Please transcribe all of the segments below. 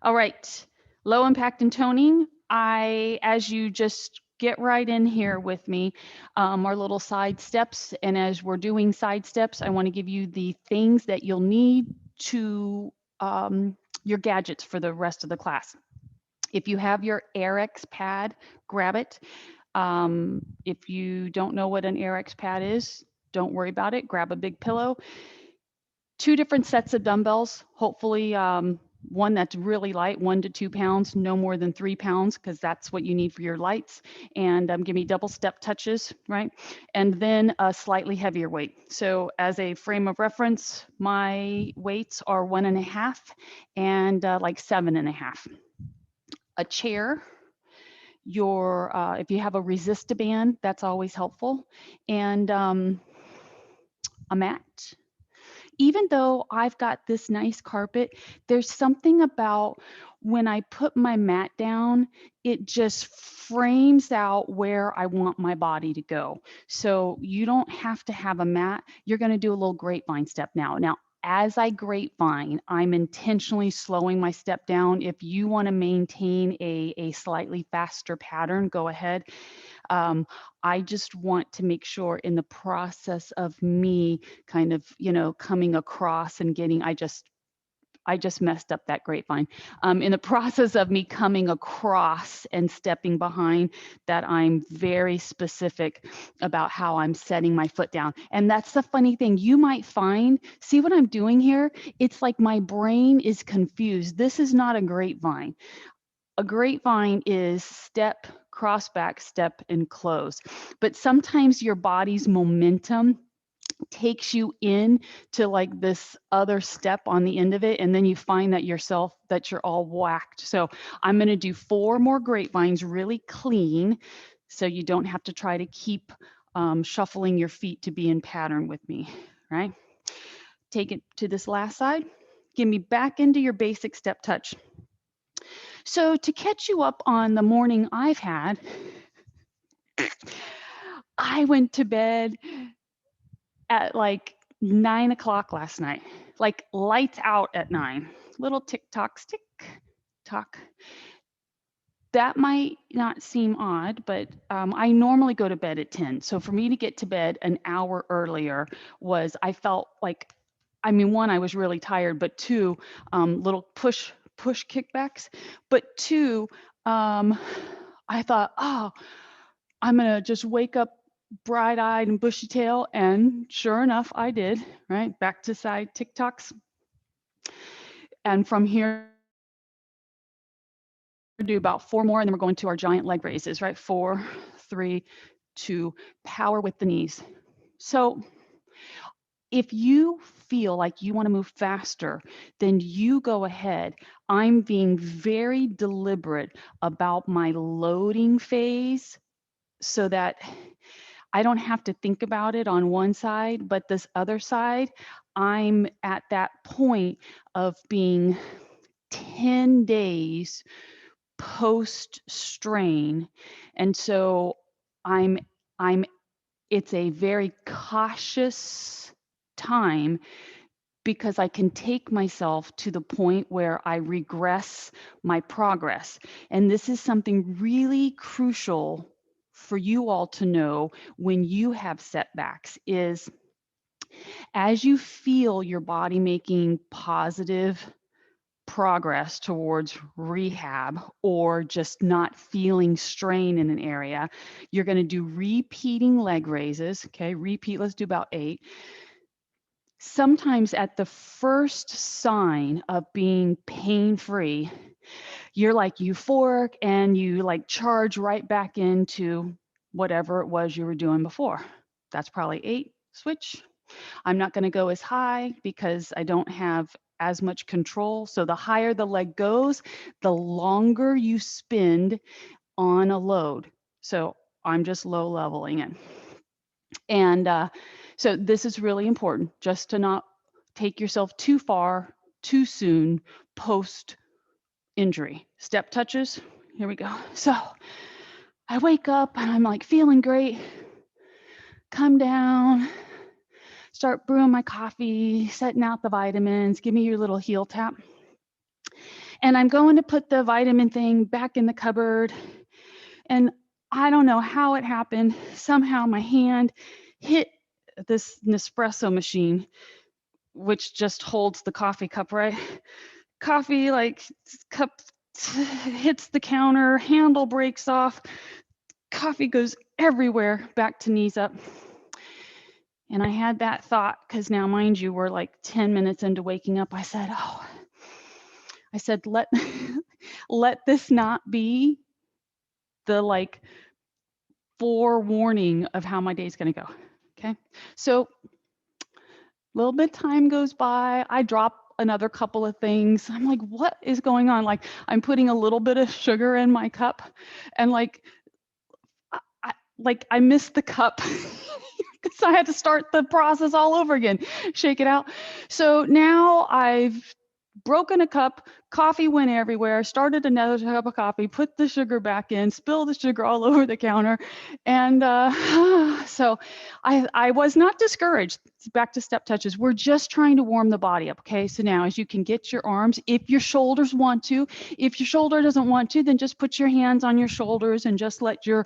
All right, low impact and toning. As you just get right in here with me, our little side steps. And as we're doing side steps, I want to give you the things that you'll need to your gadgets for the rest of the class. If you have your AirX pad, grab it. If you don't know what an AirX pad is, don't worry about it. Grab a big pillow. Two different sets of dumbbells, hopefully one that's really light, 1 to 2 pounds, no more than 3 pounds, because that's what you need for your lights. And give me double step touches, right? And then a slightly heavier weight. So as a frame of reference, my weights are 1.5 and like 7.5. A chair, your if you have a resist-a-band, that's always helpful, and a mat. Even though I've got this nice carpet, there's something about when I put my mat down, it just frames out where I want my body to go. So you don't have to have a mat. You're going to do a little grapevine step now. Now, as I grapevine, I'm intentionally slowing my step down. If you want to maintain a slightly faster pattern, go ahead. I just want to make sure in the process of me kind of, coming across and getting, I just messed up that grapevine. In the process of me coming across and stepping behind, that I'm very specific about how I'm setting my foot down. And that's the funny thing. You might find, see what I'm doing here? It's like my brain is confused. This is not a grapevine. A grapevine is step, cross back, step, and close. But sometimes your body's momentum takes you in to like this other step on the end of it, and then you find that you're all whacked. So I'm going to do 4 more grapevines really clean, so you don't have to try to keep shuffling your feet to be in pattern with me, right? Take it to this last side. Give me back into your basic step touch. So to catch you up on the morning I've had, I went to bed at like 9 o'clock last night, like lights out at 9. Little tick tocks, tick tock. That might not seem odd, but I normally go to bed at 10. So for me to get to bed an hour earlier I felt like, I mean, one, I was really tired, but two, little push kickbacks. But two, I thought, oh, I'm going to just wake up bright-eyed and bushy-tail, and sure enough, I did, right? Back to side TikToks. And from here, do about 4 more, and then we're going to our giant leg raises, right? 4, 3, 2, power with the knees. So if you feel like you want to move faster, then you go ahead. I'm being very deliberate about my loading phase so that I don't have to think about it on one side, but this other side, I'm at that point of being 10 days post strain. And so I'm it's a very cautious time because I can take myself to the point where I regress my progress. And this is something really crucial for you all to know when you have setbacks is as you feel your body making positive progress towards rehab or just not feeling strain in an area, you're going to do repeating leg raises. Okay, repeat, let's do about 8. Sometimes at the first sign of being pain-free, you're like euphoric and you like charge right back into whatever it was you were doing before. That's probably 8, switch. I'm not going to go as high because I don't have as much control. So the higher the leg goes, the longer you spend on a load. So I'm just low leveling it. And so this is really important, just to not take yourself too far too soon post injury. Step touches. Here we go. So I wake up and I'm like feeling great. Come down, start brewing my coffee, setting out the vitamins. Give me your little heel tap. And I'm going to put the vitamin thing back in the cupboard. And I don't know how it happened. Somehow my hand hit this Nespresso machine, which just holds the coffee cup, right? Coffee, like, cup hits the counter, handle breaks off, coffee goes everywhere, back to knees up. And I had that thought, because now, mind you, we're like 10 minutes into waking up. I said, let let this not be the like forewarning of how my day's going to go. Okay. So a little bit of time goes by. I drop another couple of things. I'm like, what is going on? Like, I'm putting a little bit of sugar in my cup, and like, I missed the cup. So I had to start the process all over again, shake it out. So now I've broken a cup, coffee went everywhere, started another cup of coffee, put the sugar back in, spilled the sugar all over the counter. And so I was not discouraged. Back to step touches. We're just trying to warm the body up. Okay. So now, as you can get your arms, if your shoulders want to, if your shoulder doesn't want to, then just put your hands on your shoulders and just let your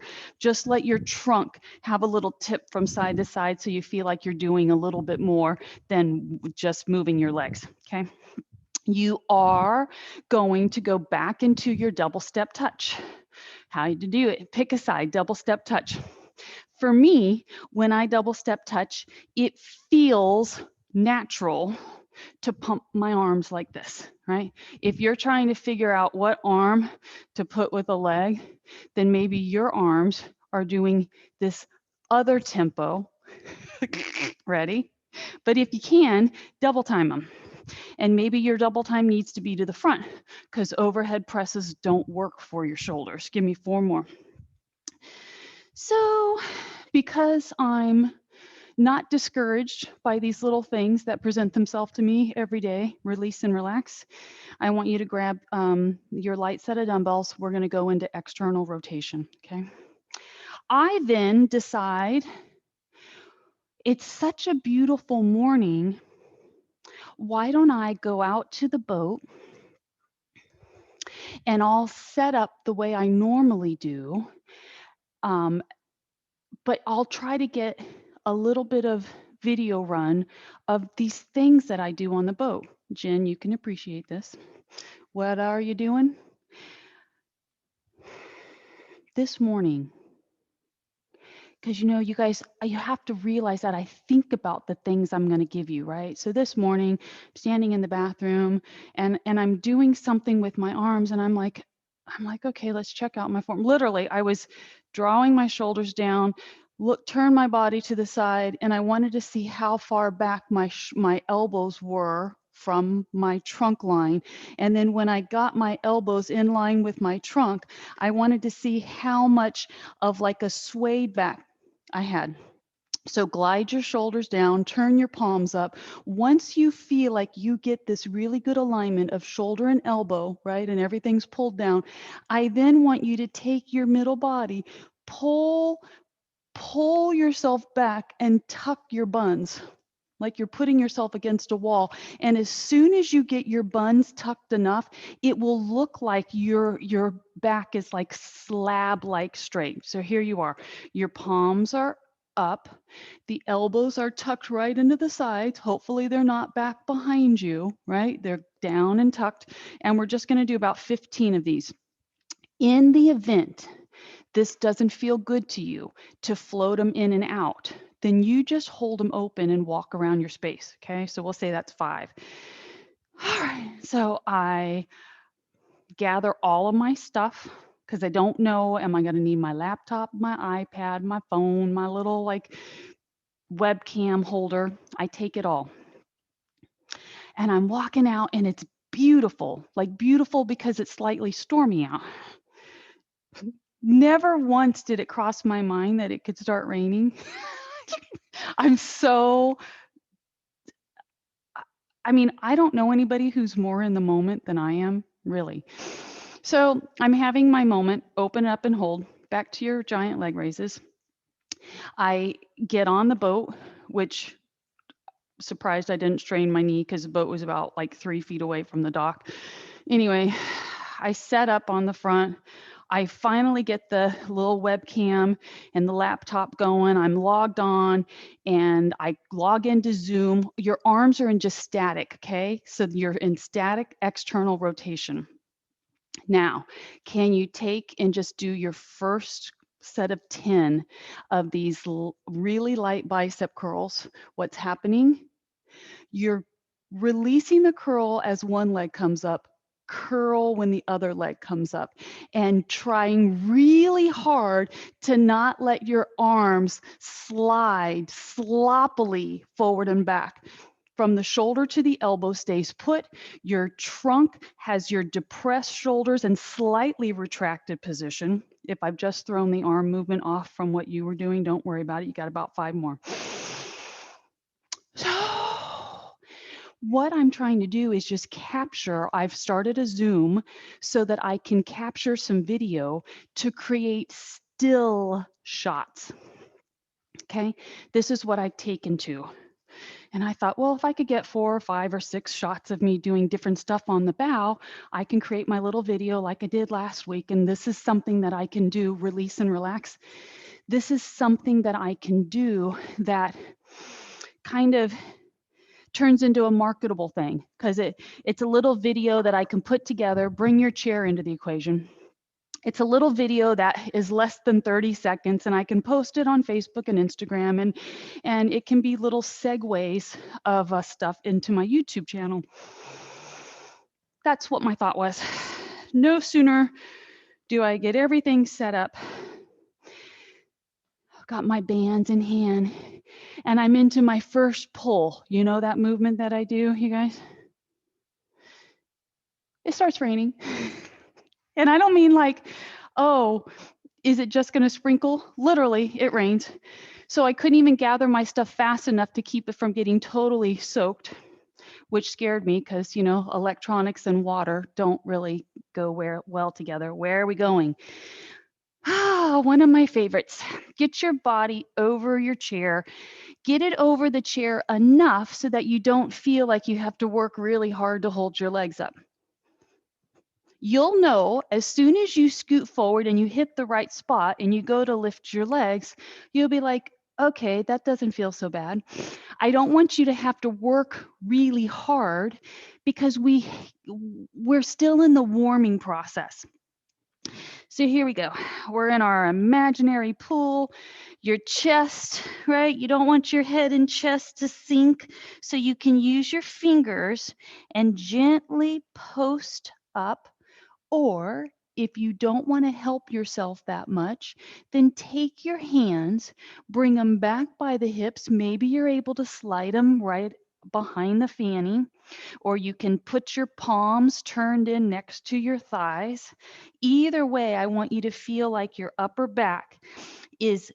trunk have a little tip from side to side, so you feel like you're doing a little bit more than just moving your legs. Okay. You are going to go back into your double step touch. How to do it? Pick a side, double step touch. For me, when I double step touch, it feels natural to pump my arms like this, right? If you're trying to figure out what arm to put with a leg, then maybe your arms are doing this other tempo. Ready? But if you can, double time them. And maybe your double time needs to be to the front, because overhead presses don't work for your shoulders. Give me 4 more. So, because I'm not discouraged by these little things that present themselves to me every day, release and relax, I want you to grab your light set of dumbbells. We're going to go into external rotation. Okay. I then decide, it's such a beautiful morning. Why don't I go out to the boat and I'll set up the way I normally do, but I'll try to get a little bit of video run of these things that I do on the boat. Jen, you can appreciate this. What are you doing? This morning, because you guys, you have to realize that I think about the things I'm going to give you, right? So this morning, I'm standing in the bathroom and I'm doing something with my arms, and I'm like, okay, let's check out my form. Literally, I was drawing my shoulders down, turn my body to the side, and I wanted to see how far back my elbows were from my trunk line. And then when I got my elbows in line with my trunk, I wanted to see how much of like a swayed back I had. So glide your shoulders down, turn your palms up. Once you feel like you get this really good alignment of shoulder and elbow, right, and everything's pulled down, I then want you to take your middle body, pull yourself back and tuck your buns, like you're putting yourself against a wall. And as soon as you get your buns tucked enough, it will look like your back is like slab-like straight. So here you are. Your palms are up. The elbows are tucked right into the sides. Hopefully they're not back behind you, right? They're down and tucked. And we're just going to do about 15 of these. In the event this doesn't feel good to you to float them in and out, then you just hold them open and walk around your space. Okay, so we'll say that's 5. All right, so I gather all of my stuff, because I don't know, am I going to need my laptop, my iPad, my phone, my little like webcam holder? I take it all. And I'm walking out, and it's beautiful, like beautiful because it's slightly stormy out. Never once did it cross my mind that it could start raining. I don't know anybody who's more in the moment than I am, really. So I'm having my moment, open up and hold, back to your giant leg raises. I get on the boat, which, surprised I didn't strain my knee because the boat was about like 3 feet away from the dock. Anyway, I set up on the front. I finally get the little webcam and the laptop going. I'm logged on and I log into Zoom. Your arms are in just static, okay? So you're in static external rotation. Now, can you take and just do your first set of 10 of these really light bicep curls? What's happening? You're releasing the curl as one leg comes up, curl when the other leg comes up, and trying really hard to not let your arms slide sloppily forward and back. From the shoulder to the elbow stays put. Your trunk has your depressed shoulders and slightly retracted position. If I've just thrown the arm movement off from what you were doing, don't worry about it. You got about 5 more. So what I'm trying to do is just capture. I've started a Zoom so that I can capture some video to create still shots. Okay, this is what I've taken to. And I thought, well, if I could get 4 or 5 or 6 shots of me doing different stuff on the bow, I can create my little video like I did last week. And this is something that I can do, release and relax. This is something that I can do that kind of turns into a marketable thing, because it's a little video that I can put together. Bring your chair into the equation. It's a little video that is less than 30 seconds, and I can post it on Facebook and Instagram, and it can be little segues of stuff into my YouTube channel. That's what my thought was. No sooner do I get everything set up, I've got my bands in hand, and I'm into my first pull. You know that movement that I do, you guys? It starts raining. And I don't mean like, oh, is it just going to sprinkle? Literally, it rains. So I couldn't even gather my stuff fast enough to keep it from getting totally soaked, which scared me because, you know, electronics and water don't really go well together. Where are we going? Ah, one of my favorites. Get your body over your chair. Get it over the chair enough so that you don't feel like you have to work really hard to hold your legs up. You'll know as soon as you scoot forward and you hit the right spot and you go to lift your legs, you'll be like, okay, that doesn't feel so bad. I don't want you to have to work really hard because we're still in the warming process. So here we go. We're in our imaginary pool. Your chest, right? You don't want your head and chest to sink, so you can use your fingers and gently post up. Or if you don't want to help yourself that much, then take your hands, bring them back by the hips. Maybe you're able to slide them right behind the fanny, or you can put your palms turned in next to your thighs. Either way, I want you to feel like your upper back is,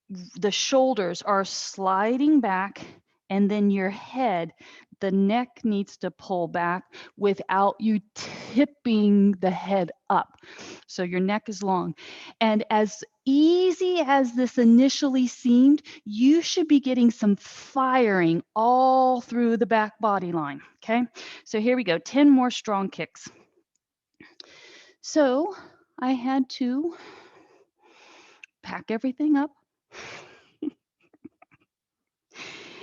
the shoulders are sliding back, and then your head, the neck needs to pull back without you tipping the head up. So your neck is long. And as easy as this initially seemed, you should be getting some firing all through the back body line. Okay, so here we go. 10 more strong kicks. So I had to pack everything up.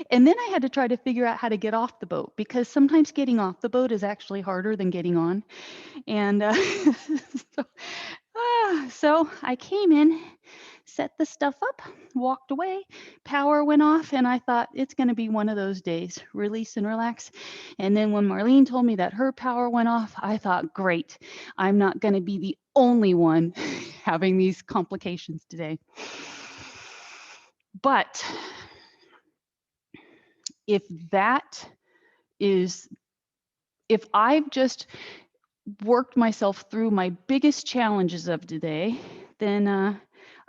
And then I had to try to figure out how to get off the boat, because sometimes getting off the boat is actually harder than getting on. And so, so I came in, set the stuff up, walked away, power went off, and I thought it's going to be one of those days, release and relax. And then when Marlene told me that her power went off, I thought, great, I'm not going to be the only one having these complications today. But if I've just worked myself through my biggest challenges of today, then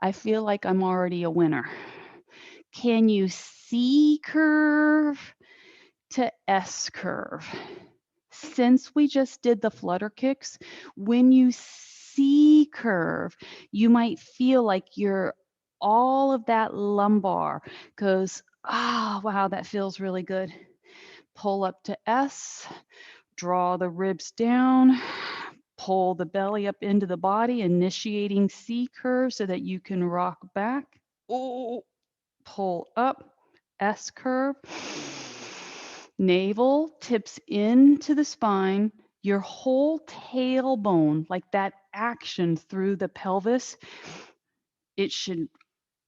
I feel like I'm already a winner. Can you C curve to S curve? Since we just did the flutter kicks, when you C curve, you might feel like all of that lumbar goes, oh, wow, that feels really good. Pull up to S, Draw the ribs down, pull the belly up into the body, initiating C curve so that you can rock back. Oh, pull up, S curve. Navel tips into the spine. Your whole tailbone, like that action through the pelvis, it should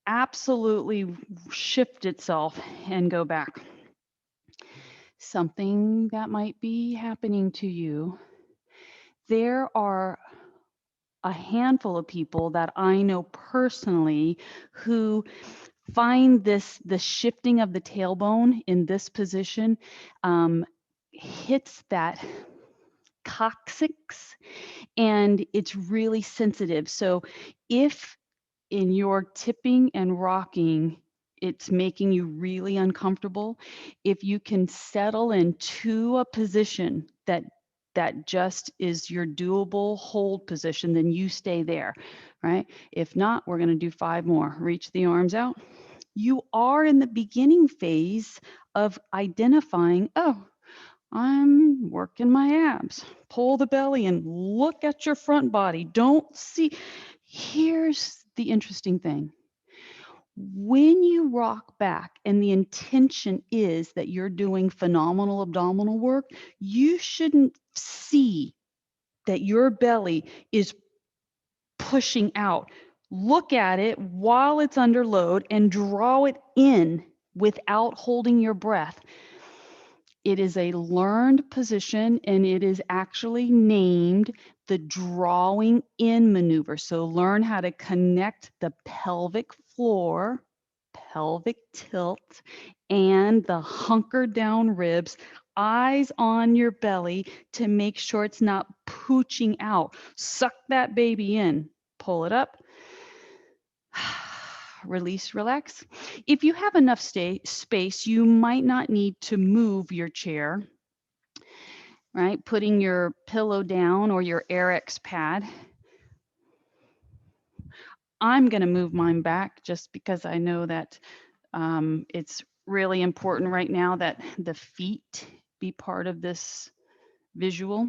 absolutely shift itself and go back. Something that might be happening to you. There are a handful of people that I know personally who find the shifting of the tailbone in this position hits that coccyx, and it's really sensitive. So if in your tipping and rocking, it's making you really uncomfortable, if you can settle into a position that just is your doable hold position, then you stay there, right? If not, we're going to do 5 more. Reach the arms out. You are in the beginning phase of identifying, oh, I'm working my abs. Pull the belly and look at your front body. Don't see. Here's the interesting thing. When you rock back and the intention is that you're doing phenomenal abdominal work, you shouldn't see that your belly is pushing out. Look at it while it's under load and draw it in without holding your breath. It is a learned position, and it is actually named the drawing in maneuver. So learn how to connect the pelvic floor, pelvic tilt, and the hunkered down ribs, eyes on your belly to make sure it's not pooching out. Suck that baby in, pull it up. Release, relax. If you have enough space, you might not need to move your chair, right? Putting your pillow down or your RX pad. I'm going to move mine back just because I know that it's really important right now that the feet be part of this visual.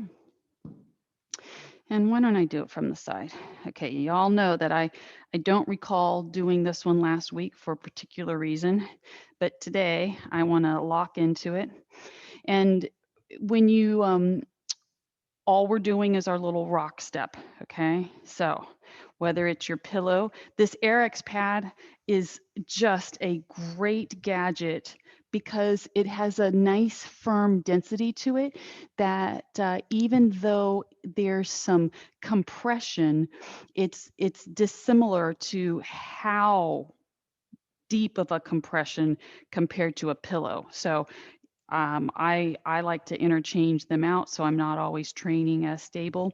And why don't I do it from the side? Okay, y'all know that I don't recall doing this one last week for a particular reason, but today I want to lock into it. And when you, all we're doing is our little rock step, okay? So whether it's your pillow, this RX pad is just a great gadget because it has a nice firm density to it that even though there's some compression, it's dissimilar to how deep of a compression compared to a pillow. So I like to interchange them out so I'm not always training as stable.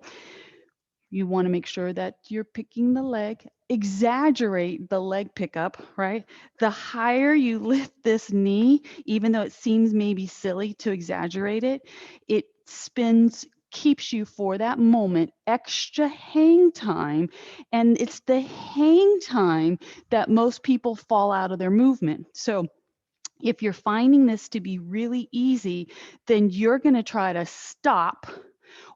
You want to make sure that you're picking the leg, exaggerate the leg pickup, right? The higher you lift this knee, even though it seems maybe silly to exaggerate it, it spins, keeps you for that moment extra hang time. And it's the hang time that most people fall out of their movement. So if you're finding this to be really easy, then you're going to try to stop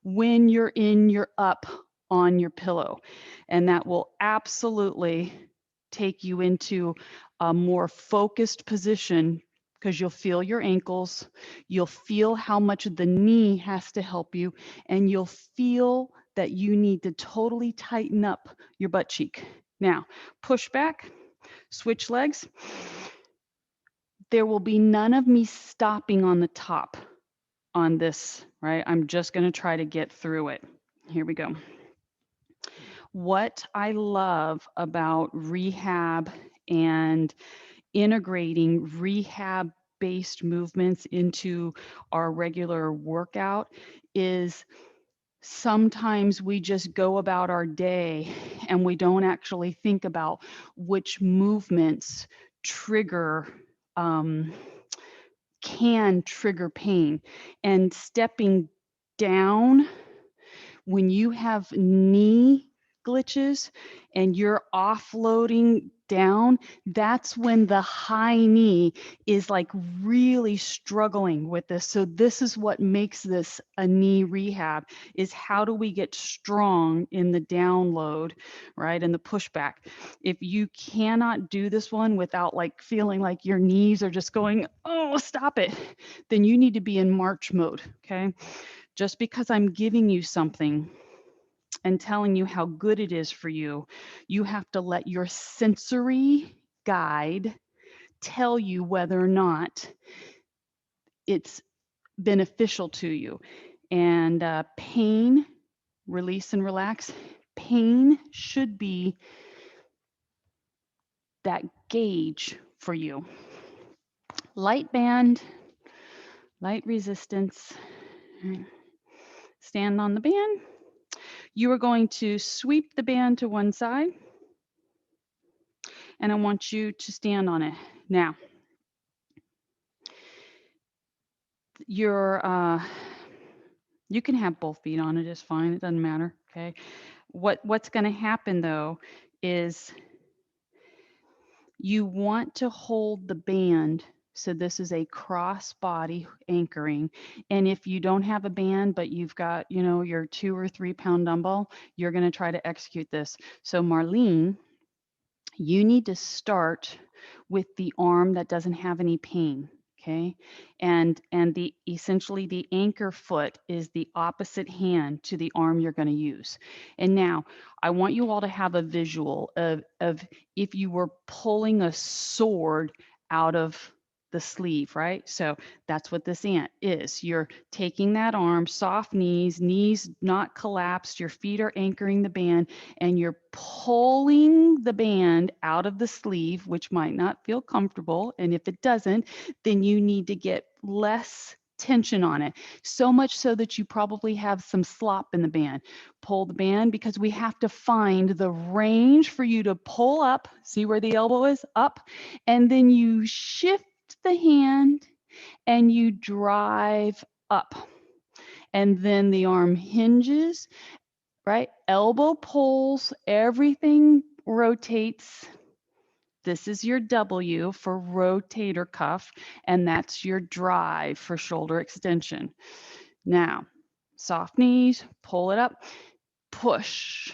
when you're in your up on your pillow. And that will absolutely take you into a more focused position because you'll feel your ankles, you'll feel how much the knee has to help you, and you'll feel that you need to totally tighten up your butt cheek. Now, push back, switch legs. There will be none of me stopping on the top on this, right? I'm just going to try to get through it. Here we go. What I love about rehab and integrating rehab-based movements into our regular workout is sometimes we just go about our day and we don't actually think about which movements trigger can trigger pain. And stepping down when you have knee glitches and you're offloading down, that's when the high knee is like really struggling with this. So this is what makes this a knee rehab, is how do we get strong in the download, right? And the pushback. If you cannot do this one without like feeling like your knees are just going, oh, stop it, then you need to be in march mode, okay? Just because I'm giving you something and telling you how good it is for you, you have to let your sensory guide tell you whether or not it's beneficial to you. And pain, release and relax, pain should be that gauge for you. Light band, light resistance. Stand on the band. You are going to sweep the band to one side, and I want you to stand on it. Now, you can have both feet on it, it's fine, it doesn't matter, okay? What's going to happen though is you want to hold the band. So this is a cross body anchoring. And if you don't have a band, but you've got, your 2 or 3 pound dumbbell, you're going to try to execute this. So Marlene, you need to start with the arm that doesn't have any pain. Okay. And the essentially the anchor foot is the opposite hand to the arm you're going to use. And now I want you all to have a visual of if you were pulling a sword out of the sleeve, right? So that's what this ant is. You're taking that arm, soft knees not collapsed, your feet are anchoring the band, and you're pulling the band out of the sleeve, which might not feel comfortable. And if it doesn't, then you need to get less tension on it, so much so that you probably have some slop in the band. Pull the band, because we have to find the range for you to pull up. See where the elbow is? Up. And then you shift the hand and you drive up. And then the arm hinges, right? Elbow pulls, everything rotates. This is your W for rotator cuff, and that's your drive for shoulder extension. Now, soft knees, pull it up, push.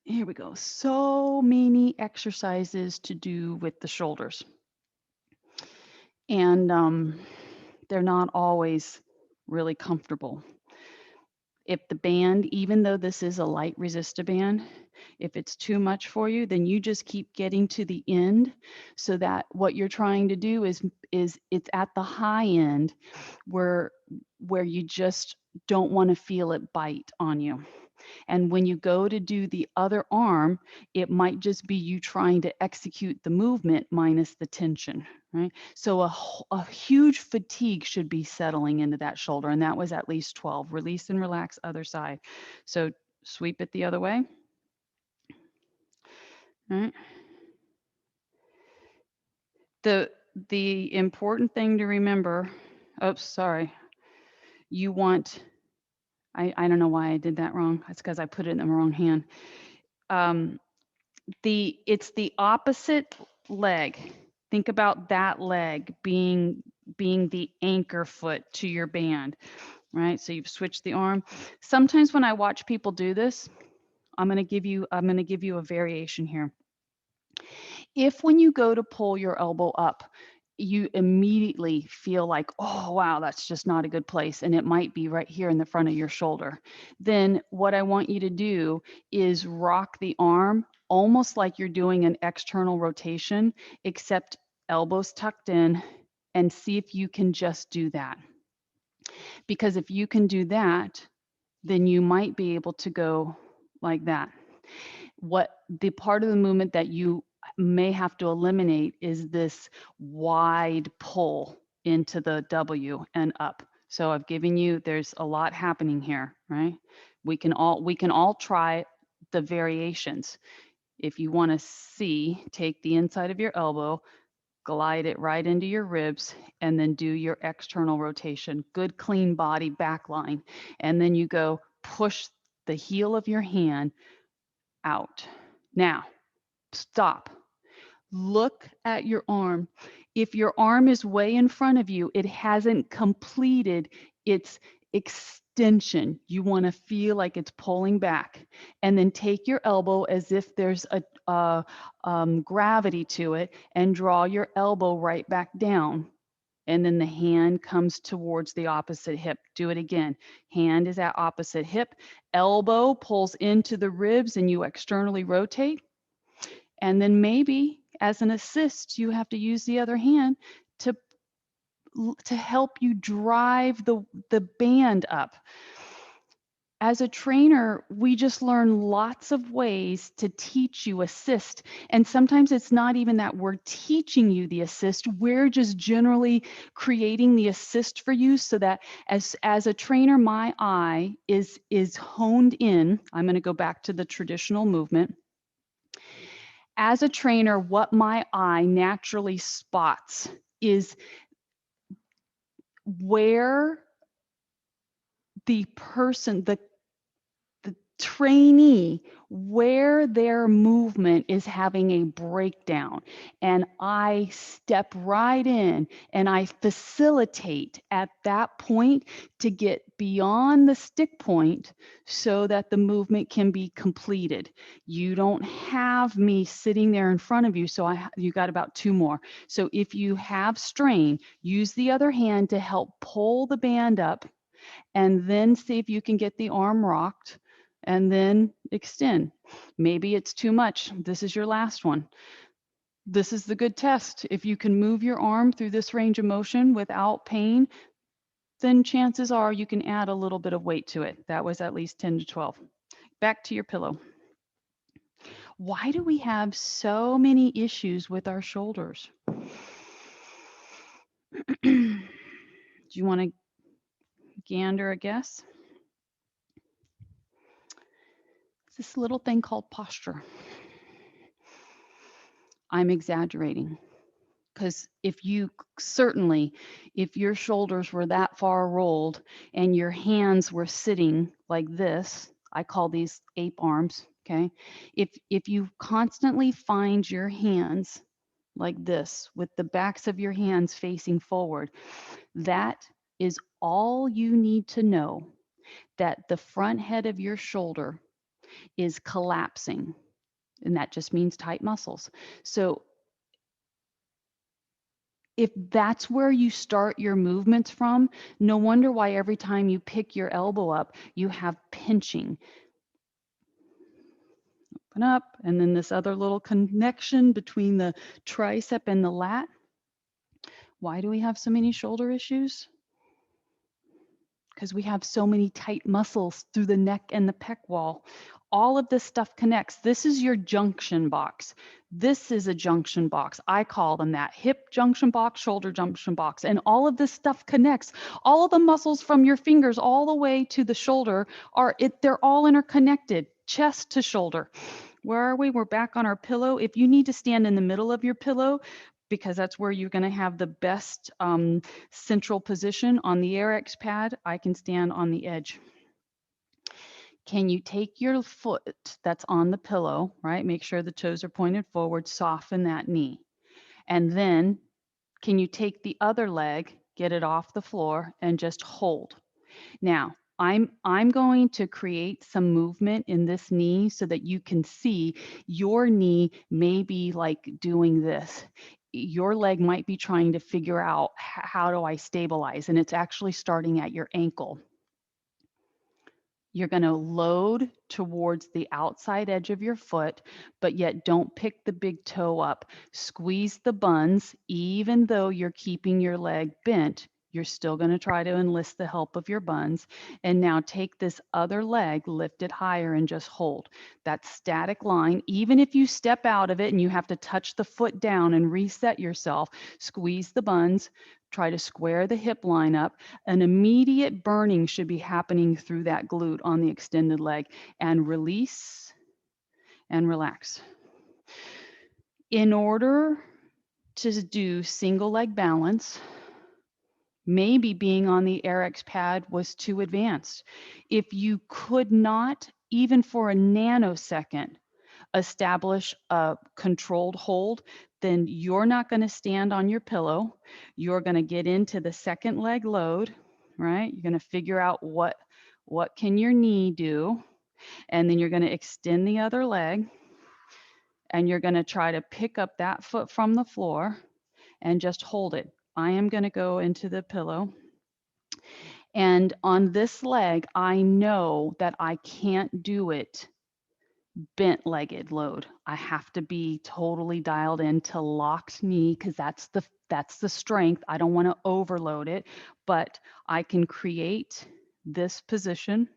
Here we go. So many exercises to do with the shoulders. And they're not always really comfortable. If the band, even though this is a light resistor band, if it's too much for you, then you just keep getting to the end, so that what you're trying to do is it's at the high end where you just don't want to feel it bite on you. And when you go to do the other arm, it might just be you trying to execute the movement minus the tension, right? So a huge fatigue should be settling into that shoulder, and that was at least 12. Release and relax, other side. So sweep it the other way. All right. The important thing to remember, oops, sorry. You want, I don't know why I did that wrong. It's because I put it in the wrong hand. It's the opposite leg. Think about that leg being the anchor foot to your band, right? So you've switched the arm. Sometimes when I watch people do this, I'm going to give you a variation here. If when you go to pull your elbow up, you immediately feel like, oh, wow, that's just not a good place, and it might be right here in the front of your shoulder, then what I want you to do is rock the arm almost like you're doing an external rotation, except elbows tucked in, and see if you can just do that. Because if you can do that, then you might be able to go like that. What the part of the movement that you may have to eliminate is this wide pull into the W and up. So I've given you, there's a lot happening here, right? We can all try the variations. If you want to see, take the inside of your elbow, glide it right into your ribs, and then do your external rotation. Good clean body back line. And then you go push the heel of your hand out. Now, stop. Look at your arm. If your arm is way in front of you, it hasn't completed its extension. You want to feel like it's pulling back. And then take your elbow as if there's a gravity to it and draw your elbow right back down. And then the hand comes towards the opposite hip. Do it again. Hand is at opposite hip. Elbow pulls into the ribs and you externally rotate. And then maybe as an assist, you have to use the other hand to help you drive the band up. As a trainer, we just learn lots of ways to teach you assist. And sometimes it's not even that we're teaching you the assist. We're just generally creating the assist for you so that as a trainer, my eye is honed in. I'm going to go back to the traditional movement. As a trainer, what my eye naturally spots is where the person, the trainee, where their movement is having a breakdown. And I step right in and I facilitate at that point to get beyond the stick point so that the movement can be completed. You don't have me sitting there in front of you, so you got about 2 more. So if you have strain, use the other hand to help pull the band up and then see if you can get the arm rocked. And then extend. Maybe it's too much. This is your last one. This is the good test. If you can move your arm through this range of motion without pain, then chances are you can add a little bit of weight to it. That was at least 10 to 12. Back to your pillow. Why do we have so many issues with our shoulders? Do you want to gander a guess? This little thing called posture. I'm exaggerating because if your shoulders were that far rolled and your hands were sitting like this, I call these ape arms, okay? If you constantly find your hands like this with the backs of your hands facing forward, that is all you need to know, that the front head of your shoulder is collapsing. And that just means tight muscles. So if that's where you start your movements from, no wonder why every time you pick your elbow up, you have pinching. Open up, and then this other little connection between the tricep and the lat. Why do we have so many shoulder issues? Because we have so many tight muscles through the neck and the pec wall. All of this stuff connects. This is your junction box. This is a junction box. I call them that. Hip junction box, shoulder junction box. And all of this stuff connects. All of the muscles from your fingers all the way to the shoulder they're all interconnected, chest to shoulder. Where are we? We're back on our pillow. If you need to stand in the middle of your pillow, because that's where you're going to have the best central position on the AirX pad, I can stand on the edge. Can you take your foot that's on the pillow, right? Make sure the toes are pointed forward, soften that knee. And then can you take the other leg, get it off the floor, and just hold? Now, I'm going to create some movement in this knee so that you can see your knee may be like doing this. Your leg might be trying to figure out how do I stabilize, and it's actually starting at your ankle. You're going to load towards the outside edge of your foot, but yet don't pick the big toe up. Squeeze the buns, even though you're keeping your leg bent. You're still going to try to enlist the help of your buns. And now take this other leg, lift it higher, and just hold. That static line, even if you step out of it and you have to touch the foot down and reset yourself, squeeze the buns, try to square the hip line up. An immediate burning should be happening through that glute on the extended leg. And release and relax. In order to do single leg balance, maybe being on the AirX pad was too advanced. If you could not even for a nanosecond, establish a controlled hold, then you're not going to stand on your pillow. You're going to get into the second leg load, right? You're going to figure out what can your knee do, and then you're going to extend the other leg, and you're going to try to pick up that foot from the floor and just hold it. I am going to go into the pillow. And on this leg, I know that I can't do it bent legged load. I have to be totally dialed into locked knee because that's the strength. I don't want to overload it, but I can create this position.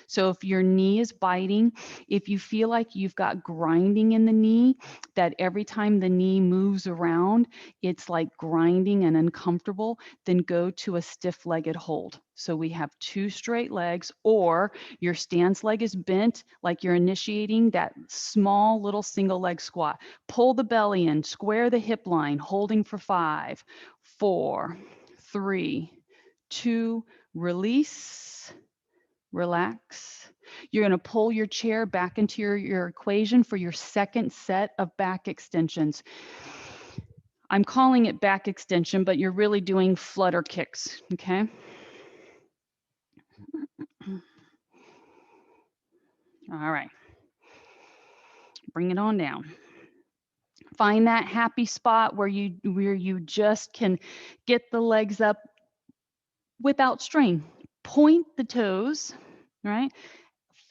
So if your knee is biting, if you feel like you've got grinding in the knee, that every time the knee moves around, it's like grinding and uncomfortable, then go to a stiff-legged hold. So we have 2 straight legs, or your stance leg is bent, like you're initiating that small little single leg squat. Pull the belly in, square the hip line, holding for 5, 4, 3, 2, release. Relax. You're going to pull your chair back into your equation for your second set of back extensions. I'm calling it back extension, but you're really doing flutter kicks, okay? All right. Bring it on down. Find that happy spot where you just can get the legs up without strain. Point the toes, right?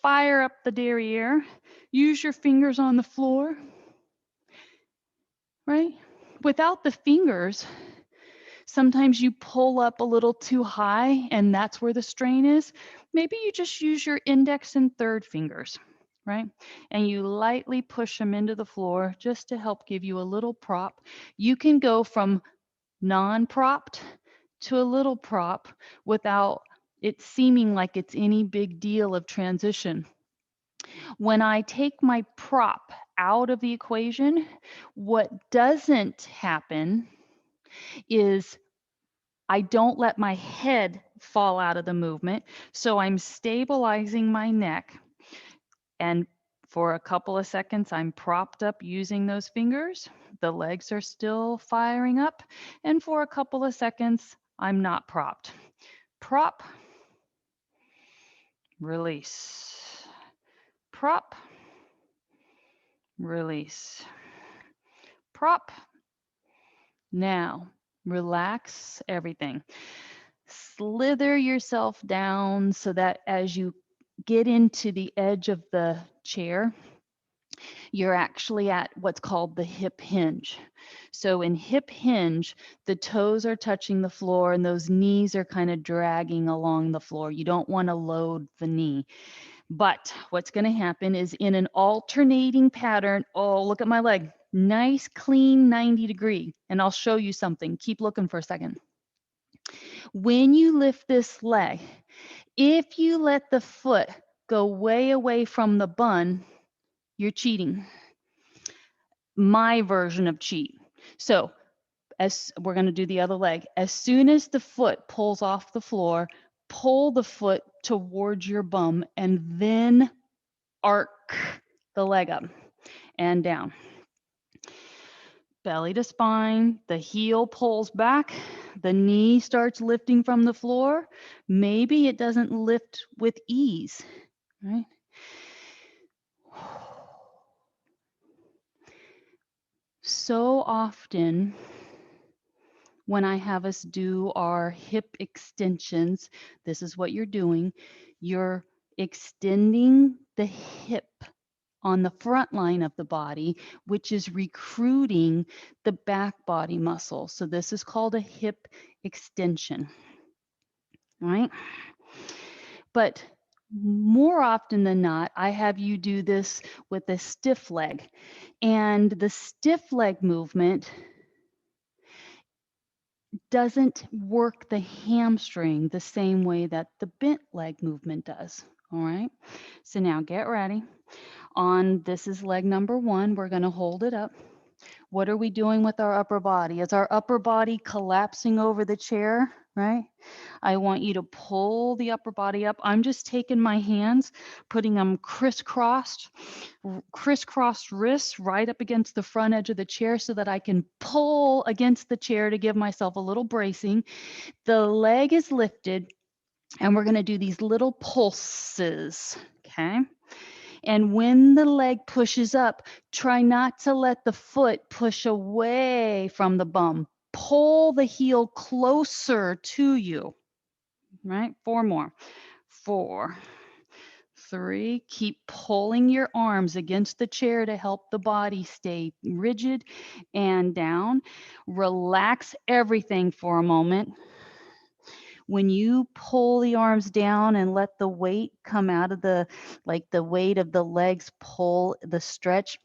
Fire up the derriere. Use your fingers on the floor, right? Without the fingers, sometimes you pull up a little too high and that's where the strain is. Maybe you just use your index and third fingers, right? And you lightly push them into the floor just to help give you a little prop. You can go from non-propped to a little prop without it seeming like it's any big deal of transition. When I take my prop out of the equation, what doesn't happen is I don't let my head fall out of the movement. So I'm stabilizing my neck. And for a couple of seconds, I'm propped up using those fingers. The legs are still firing up. And for a couple of seconds, I'm not propped. Prop, release. Prop, release. Prop. Now, relax everything. Slither yourself down so that as you get into the edge of the chair, you're actually at what's called the hip hinge. So in hip hinge, the toes are touching the floor and those knees are kind of dragging along the floor. You don't want to load the knee. But what's going to happen is in an alternating pattern, oh, look at my leg. Nice, clean 90 degree. And I'll show you something. Keep looking for a second. When you lift this leg, if you let the foot go way away from the bun, you're cheating. My version of cheat. So as we're going to do the other leg, as soon as the foot pulls off the floor, pull the foot towards your bum and then arc the leg up and down. Belly to spine, the heel pulls back, the knee starts lifting from the floor. Maybe it doesn't lift with ease, right? So often when I have us do our hip extensions, this is what you're doing. You're extending the hip on the front line of the body, which is recruiting the back body muscle. So this is called a hip extension, right? But more often than not, I have you do this with a stiff leg. And the stiff leg movement doesn't work the hamstring the same way that the bent leg movement does. All right. So now get ready. This is leg number 1. We're going to hold it up. What are we doing with our upper body? Is our upper body collapsing over the chair? right? I want you to pull the upper body up. I'm just taking my hands, putting them crisscrossed wrists right up against the front edge of the chair so that I can pull against the chair to give myself a little bracing. The leg is lifted, and we're going to do these little pulses, okay? And when the leg pushes up, try not to let the foot push away from the bum. Pull the heel closer to you, right? 4 more. 4, 3. Keep pulling your arms against the chair to help the body stay rigid and down. Relax everything for a moment. When you pull the arms down and let the weight come out of the weight of the legs pull the stretch,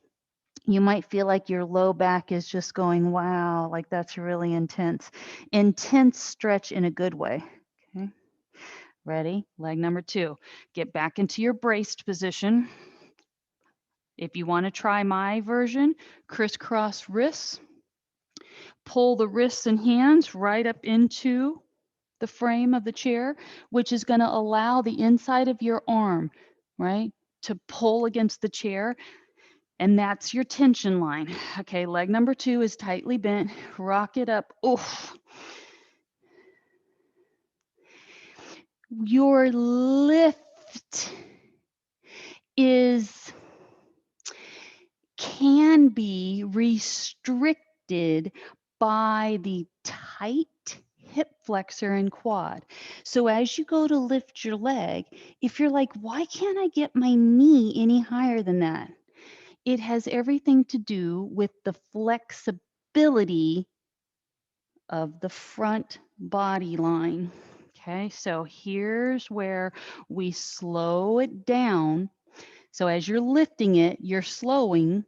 you might feel like your low back is just going, wow, like that's really intense. Intense stretch in a good way. Okay. Ready? Leg number 2. Get back into your braced position. If you want to try my version, crisscross wrists. Pull the wrists and hands right up into the frame of the chair, which is going to allow the inside of your arm, right, to pull against the chair. And that's your tension line. Okay, leg number 2 is tightly bent. Rock it up. Oof. Your lift can be restricted by the tight hip flexor and quad. So as you go to lift your leg, if you're like, why can't I get my knee any higher than that? It has everything to do with the flexibility of the front body line. Okay, so here's where we slow it down. So as you're lifting it, you're slowing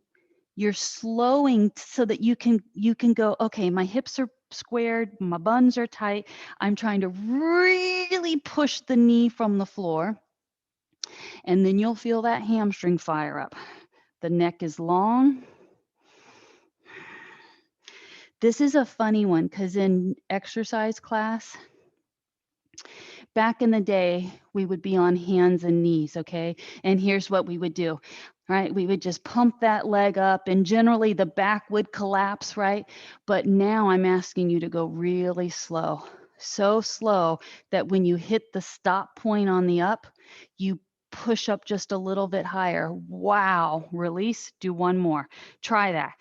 so that you can go, okay, my hips are squared, my buns are tight. I'm trying to really push the knee from the floor. And then you'll feel that hamstring fire up. The neck is long. This is a funny one because in exercise class, back in the day, we would be on hands and knees, okay? And here's what we would do, right? We would just pump that leg up, and generally the back would collapse, right? But now I'm asking you to go really slow, so slow that when you hit the stop point on the up, you push up just a little bit higher. Wow, release, do one more. Try that.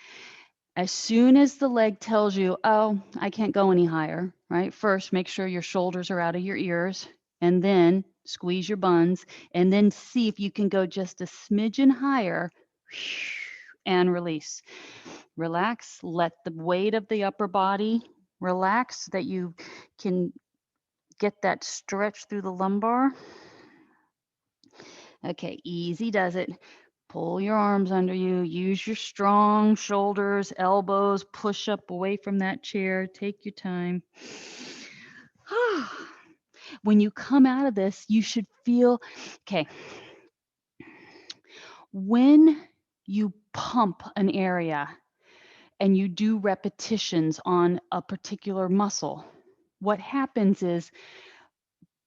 As soon as the leg tells you, oh, I can't go any higher, right? First, make sure your shoulders are out of your ears, and then squeeze your buns, and then see if you can go just a smidgen higher and release. Relax. Let the weight of the upper body relax so that you can get that stretch through the lumbar. Okay, easy does it. Pull your arms under you. Use your strong shoulders, elbows. Push up away from that chair. Take your time. When you come out of this, you should feel, okay, when you pump an area and you do repetitions on a particular muscle, what happens is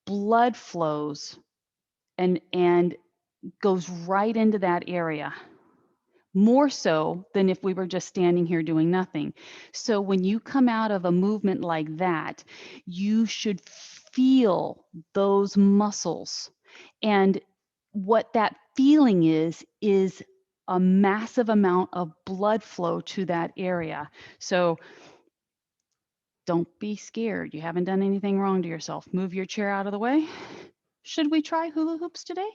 blood flows and goes right into that area. More so than if we were just standing here doing nothing. So when you come out of a movement like that, you should feel those muscles. And what that feeling is a massive amount of blood flow to that area. So don't be scared. You haven't done anything wrong to yourself. Move your chair out of the way. Should we try hula hoops today?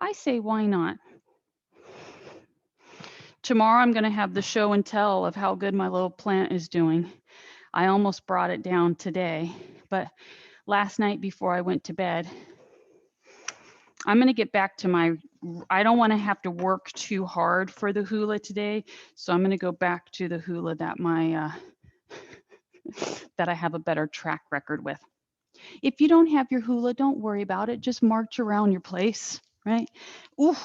I say, why not? Tomorrow I'm going to have the show and tell of how good my little plant is doing. I almost brought it down today, but last night before I went to bed, I'm going to get back to I don't want to have to work too hard for the hula today, so I'm going to go back to the hula that that I have a better track record with. If you don't have your hula, don't worry about it. Just march around your place, right? Ooh.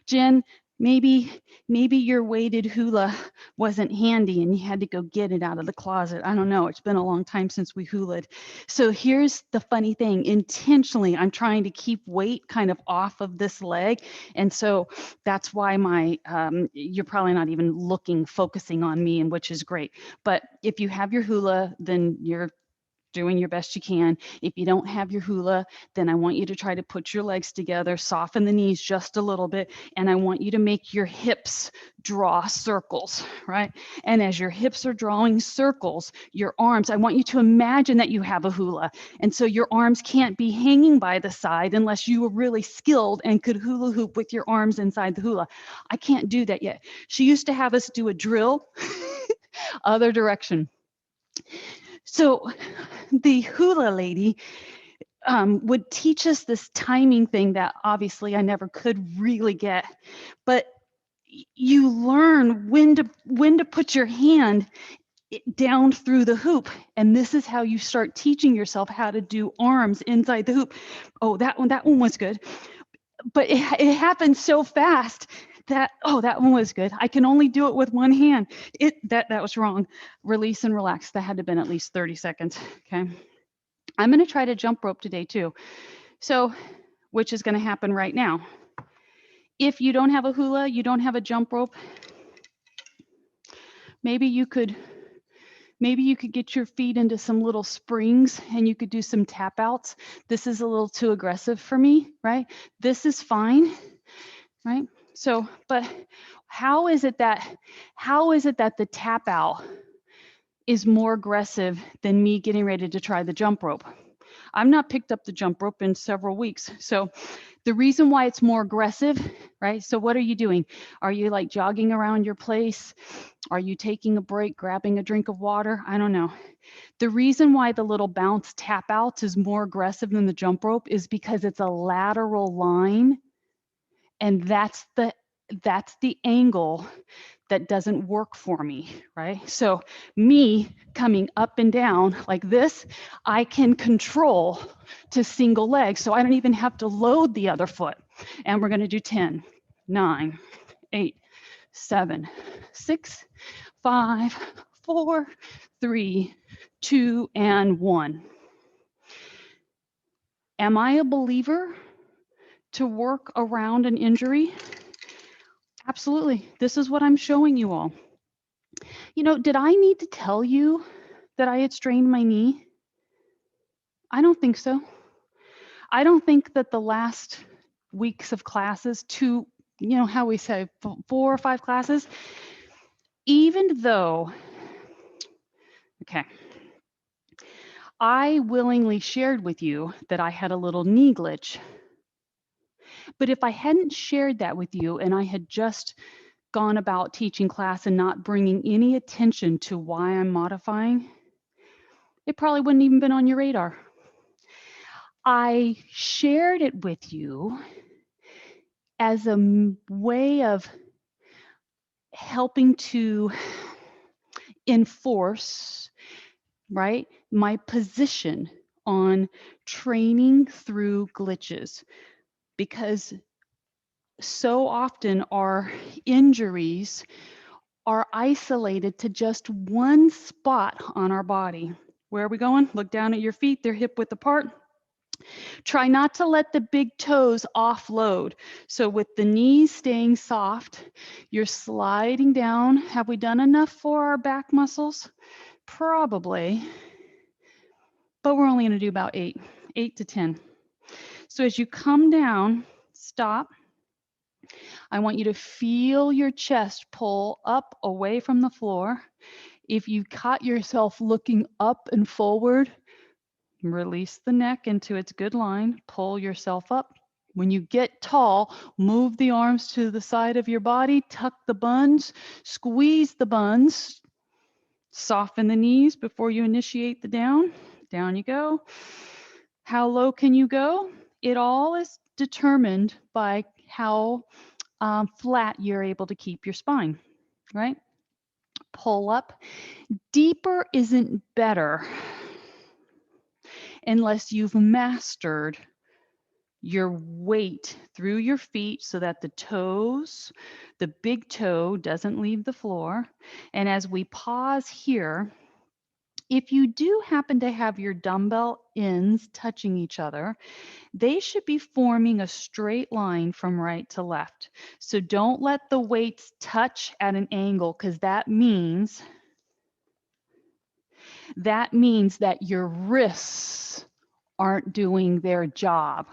Jen, maybe your weighted hula wasn't handy and you had to go get it out of the closet. I don't know. It's been a long time since we hulaed. So here's the funny thing. Intentionally, I'm trying to keep weight kind of off of this leg. And so that's why my, you're probably not even focusing on me, and which is great. But if you have your hula, then you're doing your best you can. If you don't have your hula, then I want you to try to put your legs together, soften the knees just a little bit, and I want you to make your hips draw circles, right? And as your hips are drawing circles, your arms, I want you to imagine that you have a hula. And so your arms can't be hanging by the side unless you were really skilled and could hula hoop with your arms inside the hula. I can't do that yet. She used to have us do a drill, other direction. So the hula lady would teach us this timing thing that obviously I never could really get, but you learn when to put your hand down through the hoop, and this is how you start teaching yourself how to do arms inside the hoop. Oh, that one was good, but it happened so fast that, oh, that one was good. I can only do it with one hand. That was wrong. Release and relax. That had to have been at least 30 seconds. Okay. I'm going to try to jump rope today too. So, which is going to happen right now. If you don't have a hula, you don't have a jump rope, maybe you could get your feet into some little springs and you could do some tap outs. This is a little too aggressive for me, right? This is fine, right? So, but how is it that the tap out is more aggressive than me getting ready to try the jump rope? I've not picked up the jump rope in several weeks. So the reason why it's more aggressive, right? So what are you doing? Are you like jogging around your place? Are you taking a break, grabbing a drink of water? I don't know. The reason why the little bounce tap outs is more aggressive than the jump rope is because it's a lateral line, and that's the angle that doesn't work for me, right? So me coming up and down like this, I can control to single leg, so I don't even have to load the other foot. And we're going to do 10, 9, 8, 7, 6, 5, 4, 3, 2, and 1. Am I a believer to work around an injury? Absolutely. This is what I'm showing you all. You know, did I need to tell you that I had strained my knee? I don't think so. I don't think that the last weeks of classes, how we say 4 or 5 classes, even though, okay, I willingly shared with you that I had a little knee glitch. But if I hadn't shared that with you and I had just gone about teaching class and not bringing any attention to why I'm modifying, it probably wouldn't even been on your radar. I shared it with you as a way of helping to enforce, right, my position on training through glitches, because so often our injuries are isolated to just one spot on our body. Where are we going? Look down at your feet. They're hip width apart. Try not to let the big toes offload. So with the knees staying soft, you're sliding down. Have we done enough for our back muscles? Probably. But we're only going to do about 8 to 10. So as you come down, stop. I want you to feel your chest pull up away from the floor. If you caught yourself looking up and forward, release the neck into its good line, pull yourself up. When you get tall, move the arms to the side of your body, tuck the buns, squeeze the buns, soften the knees before you initiate the down. Down you go. How low can you go? It all is determined by how flat you're able to keep your spine, right? Pull up. Deeper isn't better unless you've mastered your weight through your feet so that the toes, the big toe doesn't leave the floor. And as we pause here, if you do happen to have your dumbbell ends touching each other, they should be forming a straight line from right to left. So don't let the weights touch at an angle, because that means that your wrists aren't doing their job.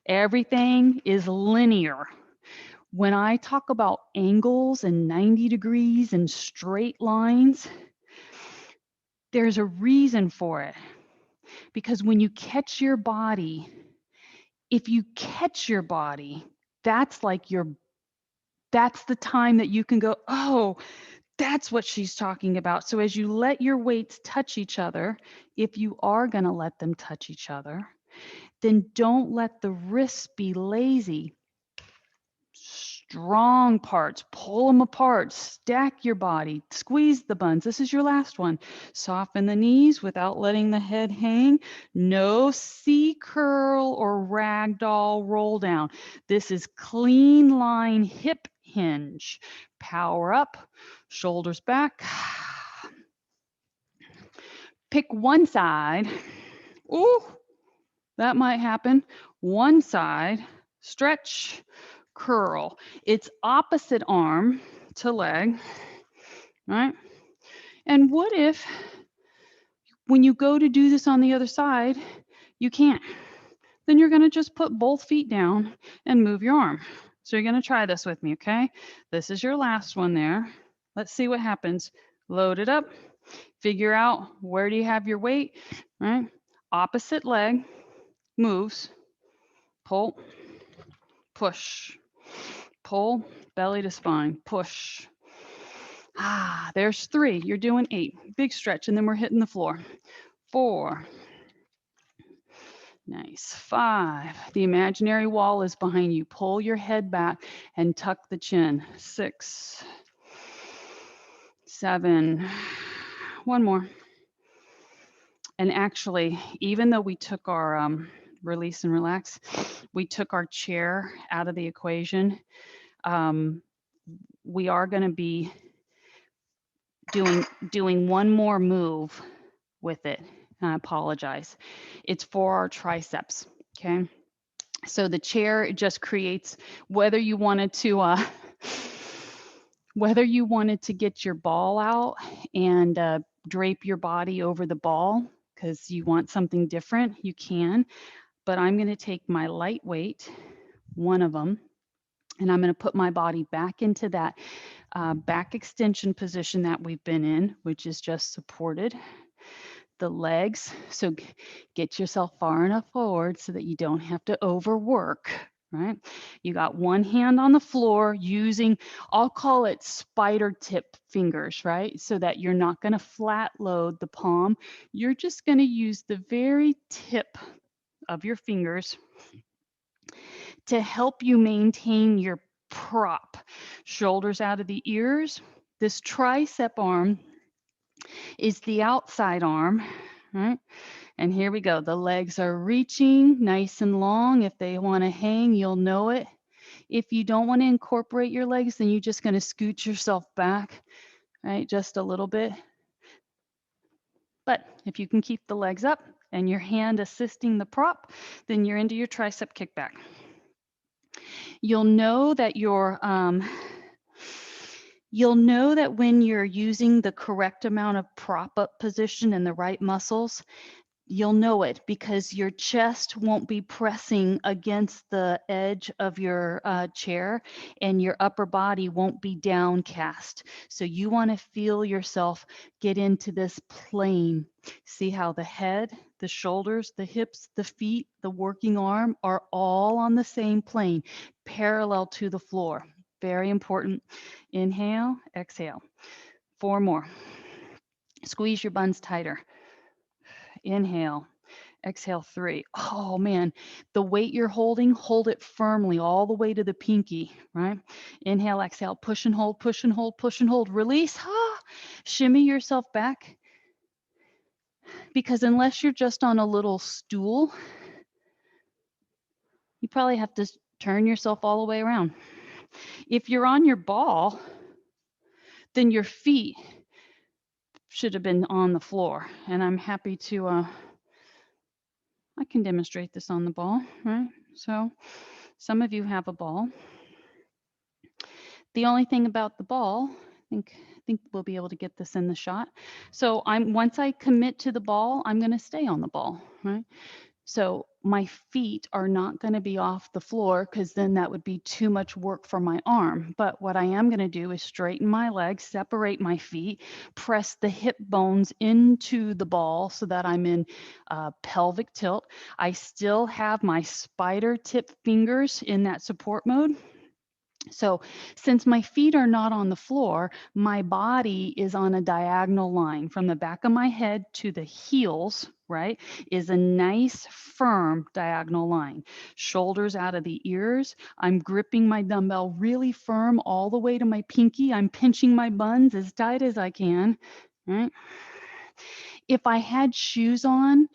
Everything is linear. When I talk about angles and 90 degrees and straight lines, there's a reason for it. Because when you catch your body, if you catch your body, that's the time that you can go, oh, that's what she's talking about. So as you let your weights touch each other, if you are going to let them touch each other, then don't let the wrists be lazy. Strong parts, pull them apart, stack your body, squeeze the buns. This is your last one. Soften the knees without letting the head hang. No C curl or ragdoll roll down. This is clean line hip hinge. Power up, shoulders back. Pick one side. Ooh, that might happen. One side, stretch, curl. It's opposite arm to leg, right? And what if when you go to do this on the other side, you can't? Then you're going to just put both feet down and move your arm. So you're going to try this with me, okay? This is your last one there. Let's see what happens. Load it up. Figure out where do you have your weight, right? Opposite leg moves. Pull, push, pull, belly to spine, push. There's 3. You're doing 8. Big stretch, and then we're hitting the floor. 4. Nice. 5. The imaginary wall is behind you. Pull your head back and tuck the chin. 6. 7. One more. And actually, even though we took our release and relax, we took our chair out of the equation. We are going to be doing one more move with it. I apologize. It's for our triceps. Okay. So the chair just creates, whether you wanted to get your ball out and drape your body over the ball because you want something different, you can. But I'm going to take my lightweight, one of them, and I'm going to put my body back into that back extension position that we've been in, which is just supported. The legs, so get yourself far enough forward so that you don't have to overwork, right? You got one hand on the floor using, I'll call it spider tip fingers, right? So that you're not going to flat load the palm. You're just going to use the very tip of your fingers to help you maintain your prop. Shoulders out of the ears. This tricep arm is the outside arm, right? And here we go. The legs are reaching nice and long. If they want to hang, you'll know it. If you don't want to incorporate your legs, then you're just going to scoot yourself back, right? Just a little bit. But if you can keep the legs up and your hand assisting the prop, then you're into your tricep kickback. You'll know that when you're using the correct amount of prop up position and the right muscles, you'll know it because your chest won't be pressing against the edge of your chair and your upper body won't be downcast. So you want to feel yourself get into this plane. See how the head, the shoulders, the hips, the feet, the working arm are all on the same plane, parallel to the floor. Very important. Inhale, exhale. 4 more. Squeeze your buns tighter. Inhale, exhale 3. Oh man, the weight you're holding, hold it firmly all the way to the pinky, right? Inhale, exhale, push and hold, push and hold, push and hold, release. Shimmy yourself back. Because unless you're just on a little stool, you probably have to turn yourself all the way around. If you're on your ball, then your feet should have been on the floor. And I'm happy to, I can demonstrate this on the ball, right? So some of you have a ball. The only thing about the ball, I think we'll be able to get this in the shot. So once I commit to the ball, I'm going to stay on the ball, right? So my feet are not going to be off the floor because then that would be too much work for my arm. But what I am going to do is straighten my legs, separate my feet, press the hip bones into the ball so that I'm in pelvic tilt. I still have my spider tip fingers in that support mode. So since my feet are not on the floor, my body is on a diagonal line from the back of my head to the heels, right, is a nice firm diagonal line. Shoulders out of the ears. I'm gripping my dumbbell really firm all the way to my pinky. I'm pinching my buns as tight as I can, right? If I had shoes on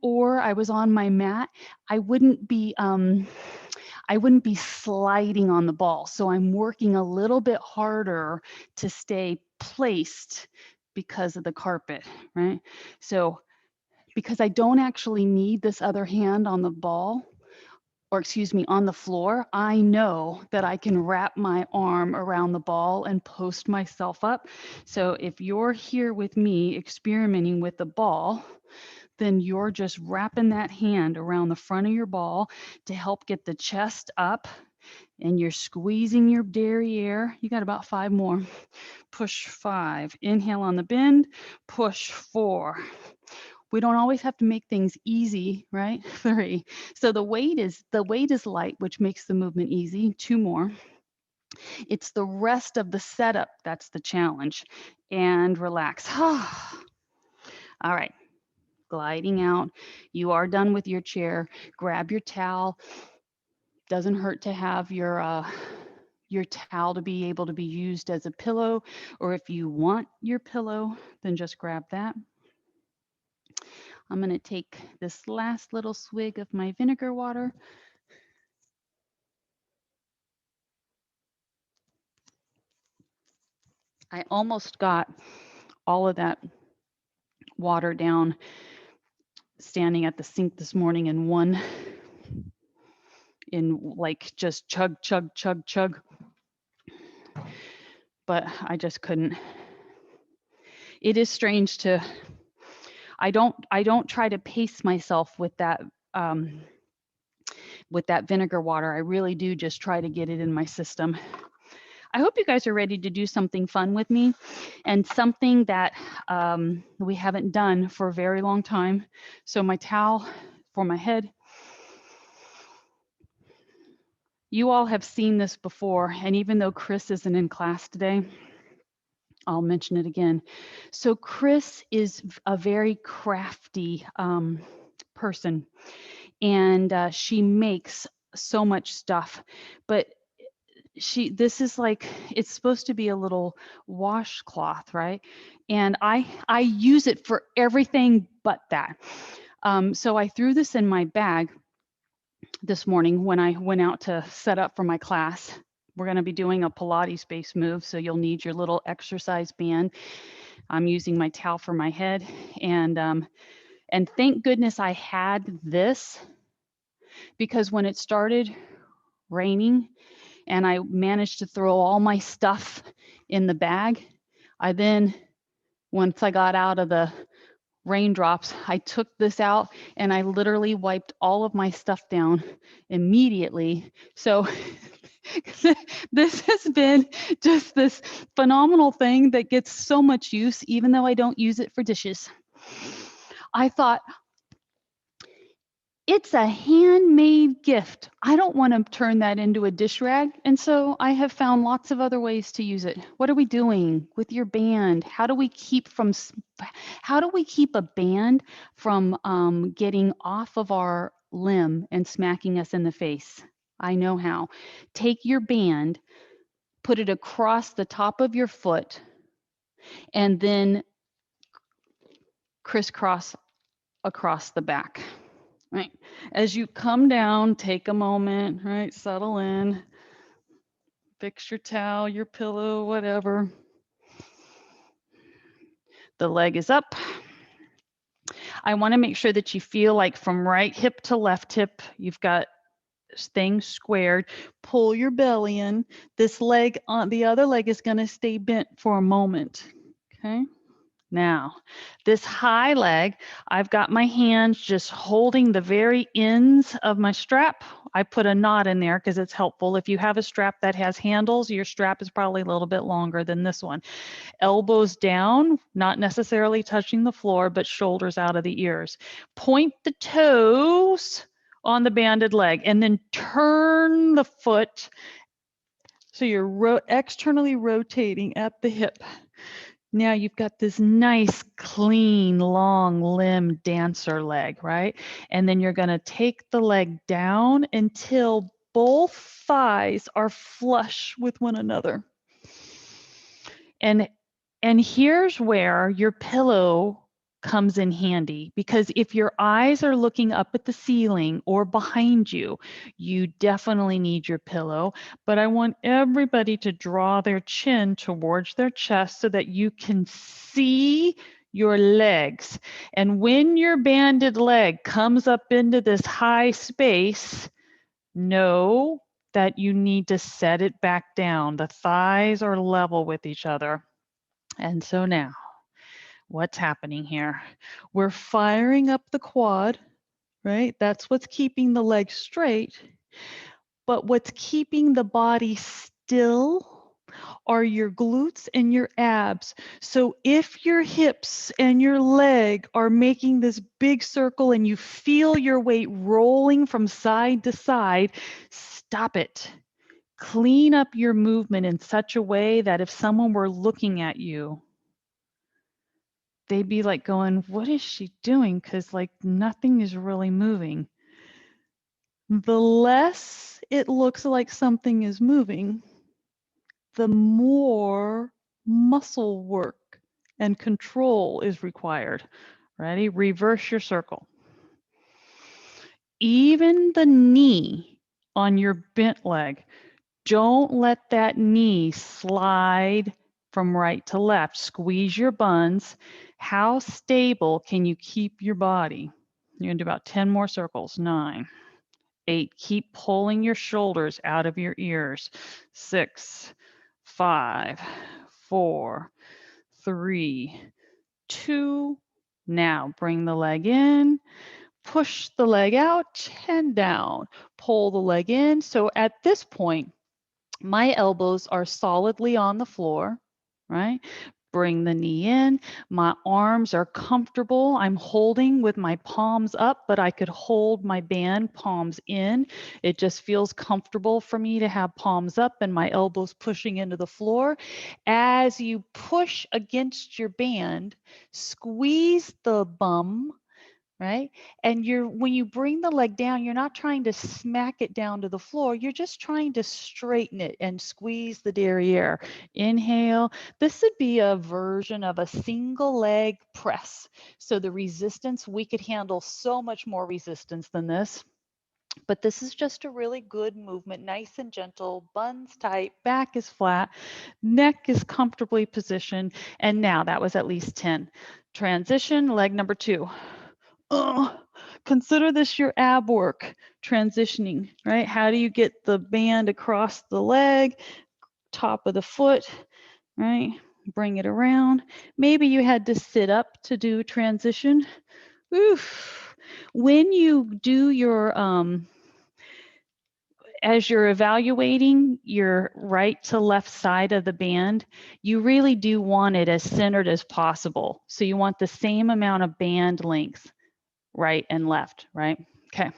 or I was on my mat, I wouldn't be sliding on the ball. So I'm working a little bit harder to stay placed because of the carpet, right? So because I don't actually need this other hand on the ball, or excuse me, on the floor, I know that I can wrap my arm around the ball and post myself up. So if you're here with me experimenting with the ball, then you're just wrapping that hand around the front of your ball to help get the chest up, and you're squeezing your derriere. You got about 5 more. Push 5. Inhale on the bend. Push 4. We don't always have to make things easy, right? 3. So the weight is light, which makes the movement easy. 2 more. It's the rest of the setup that's the challenge. And relax. All right. Gliding out. You are done with your chair. Grab your towel. Doesn't hurt to have your towel to be able to be used as a pillow, or if you want your pillow, then just grab that. I'm going to take this last little swig of my vinegar water. I almost got all of that water down standing at the sink this morning in like just chug, chug, chug, chug. But I just couldn't. It is strange to, I don't try to pace myself with that vinegar water. I really do just try to get it in my system. I hope you guys are ready to do something fun with me and something that we haven't done for a very long time. So my towel for my head. You all have seen this before, and even though Chris isn't in class today, I'll mention it again. So Chris is a very crafty person, and she makes so much stuff, but this is like, it's supposed to be a little washcloth, right? And I use it for everything but that. So I threw this in my bag this morning when I went out to set up for my class. We're going to be doing a Pilates-based move, so you'll need your little exercise band. I'm using my towel for my head, and thank goodness I had this, because when it started raining and I managed to throw all my stuff in the bag, once I got out of the raindrops, I took this out and I literally wiped all of my stuff down immediately. So this has been just this phenomenal thing that gets so much use, even though I don't use it for dishes. I thought, it's a handmade gift. I don't want to turn that into a dish rag. And so I have found lots of other ways to use it. What are we doing with your band? How do we keep a band from getting off of our limb and smacking us in the face? I know how. Take your band, put it across the top of your foot, and then crisscross across the back. right? As you come down, take a moment, right? Settle in, fix your towel, your pillow, whatever. The leg is up. I want to make sure that you feel like from right hip to left hip, you've got things squared. Pull your belly in. This leg on the other leg is going to stay bent for a moment. Okay. Now, this high leg, I've got my hands just holding the very ends of my strap. I put a knot in there because it's helpful. If you have a strap that has handles, your strap is probably a little bit longer than this one. Elbows down, not necessarily touching the floor, but shoulders out of the ears. Point the toes on the banded leg and then turn the foot so you're externally rotating at the hip. Now you've got this nice, clean, long limb dancer leg, right? And then you're going to take the leg down until both thighs are flush with one another. And here's where your pillow comes in handy, because if your eyes are looking up at the ceiling or behind you, you definitely need your pillow. But I want everybody to draw their chin towards their chest so that you can see your legs. And when your banded leg comes up into this high space, know that you need to set it back down. The thighs are level with each other. And so now, what's happening here? We're firing up the quad, right? That's what's keeping the leg straight. But what's keeping the body still are your glutes and your abs. So if your hips and your leg are making this big circle and you feel your weight rolling from side to side, stop it. Clean up your movement in such a way that if someone were looking at you, they'd be like going, what is she doing? Because like nothing is really moving. The less it looks like something is moving, the more muscle work and control is required. Ready? Reverse your circle. Even the knee on your bent leg, don't let that knee slide from right to left. Squeeze your buns. How stable can you keep your body? You're going to do about 10 more circles. 9, 8. Keep pulling your shoulders out of your ears. 6, 5, 4, 3, 2. Now bring the leg in. Push the leg out and down. Pull the leg in. So at this point, my elbows are solidly on the floor, right? Bring the knee in. My arms are comfortable. I'm holding with my palms up, but I could hold my band palms in. It just feels comfortable for me to have palms up and my elbows pushing into the floor. As you push against your band, squeeze the bum, right? And when you bring the leg down, you're not trying to smack it down to the floor. You're just trying to straighten it and squeeze the derriere. Inhale. This would be a version of a single leg press. So the resistance, we could handle so much more resistance than this. But this is just a really good movement, nice and gentle, buns tight, back is flat, neck is comfortably positioned. And now that was at least 10. Transition, leg number 2. Consider this your ab work, transitioning, right? How do you get the band across the leg, top of the foot, right? Bring it around. Maybe you had to sit up to do transition. Oof. When you do your, as you're evaluating your right to left side of the band, you really do want it as centered as possible. So you want the same amount of band length, right and left, right? Okay,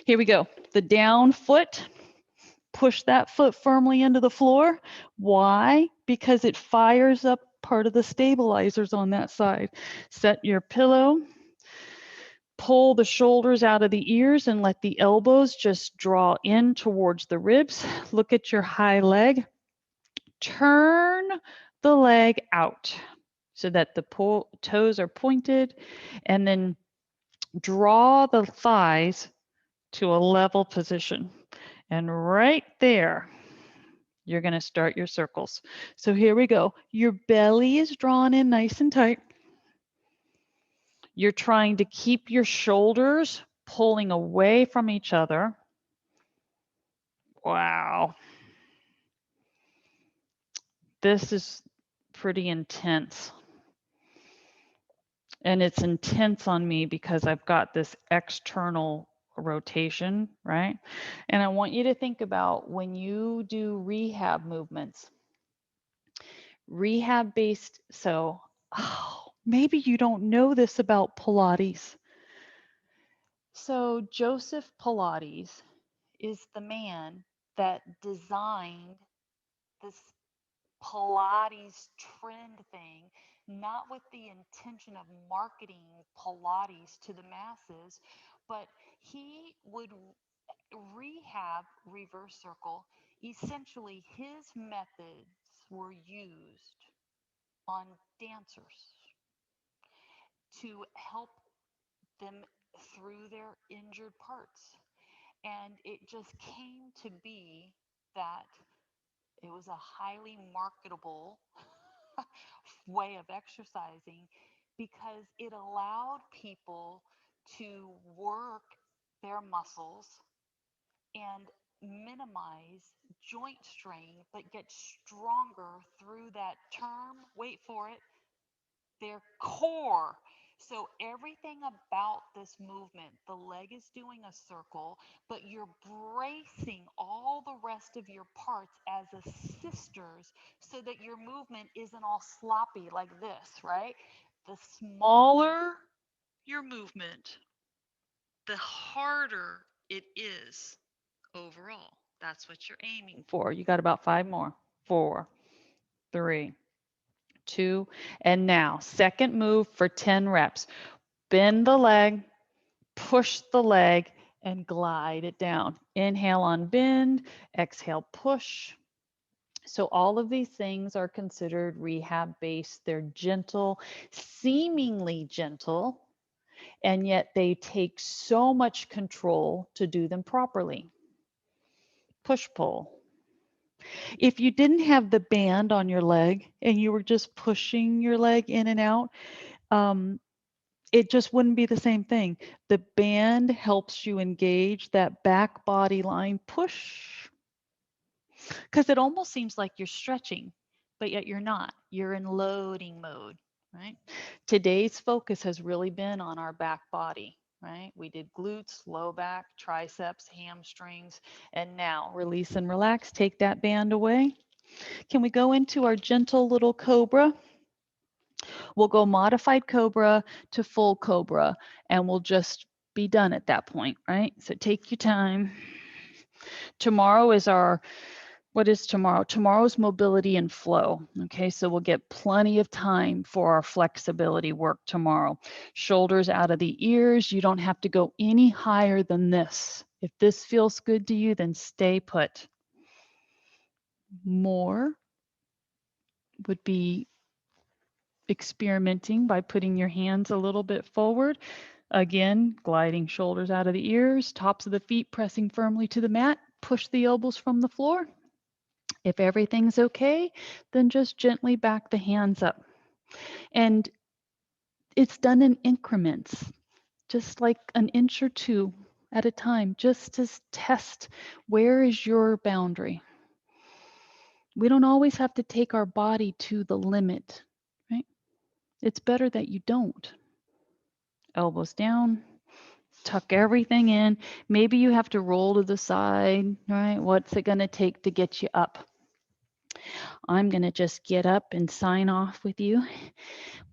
here we go. The down foot, push that foot firmly into the floor. Why? Because it fires up part of the stabilizers on that side. Set your pillow, pull the shoulders out of the ears and let the elbows just draw in towards the ribs. Look at your high leg. Turn the leg out so that the toes are pointed, and then Draw the thighs to a level position. And right there, you're going to start your circles. So here we go. Your belly is drawn in nice and tight. You're trying to keep your shoulders pulling away from each other. Wow. This is pretty intense. And it's intense on me because I've got this external rotation, right? And I want you to think about when you do rehab movements, rehab based. So, oh, maybe you don't know this about Pilates. So, Joseph Pilates is the man that designed this Pilates trend thing, not with the intention of marketing Pilates to the masses, but he would rehab reverse circle. Essentially, his methods were used on dancers to help them through their injured parts. And it just came to be that it was a highly marketable way of exercising because it allowed people to work their muscles and minimize joint strain, but get stronger through that term. Wait for it, their core. So everything about this movement, the leg is doing a circle, but you're bracing all the rest of your parts as assisters so that your movement isn't all sloppy like this, right? The smaller your movement, the harder it is overall. That's what you're aiming for. You got about 5 more. 4, 3, 2, and now second move for 10 reps. Bend the leg, push the leg, and glide it down. Inhale on bend, exhale push. So all of these things are considered rehab based. They're gentle, seemingly gentle, and yet they take so much control to do them properly. Push pull. If you didn't have the band on your leg and you were just pushing your leg in and out, um, it just wouldn't be the same thing. The band helps you engage that back body line push because it almost seems like you're stretching, but yet you're not. You're in loading mode, right? Today's focus has really been on our back body, right? We did glutes, low back, triceps, hamstrings, and now release and relax. Take that band away. Can we go into our gentle little cobra? We'll go modified Cobra to full Cobra, and we'll just be done at that point, right? So take your time. Tomorrow is what is tomorrow? Tomorrow's mobility and flow. Okay, so we'll get plenty of time for our flexibility work tomorrow. Shoulders out of the ears. You don't have to go any higher than this. If this feels good to you, then stay put. More would be experimenting by putting your hands a little bit forward. Again, gliding shoulders out of the ears, tops of the feet pressing firmly to the mat. Push the elbows from the floor. If everything's okay, then just gently back the hands up. And it's done in increments, just like an inch or two at a time, just to test where is your boundary. We don't always have to take our body to the limit, right? It's better that you don't. Elbows down, tuck everything in. Maybe you have to roll to the side, right? What's it going to take to get you up? I'm going to just get up and sign off with you.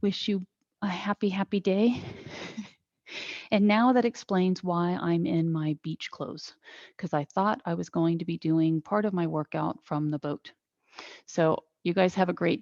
Wish you a happy, happy day. And now that explains why I'm in my beach clothes, because I thought I was going to be doing part of my workout from the boat. So you guys have a great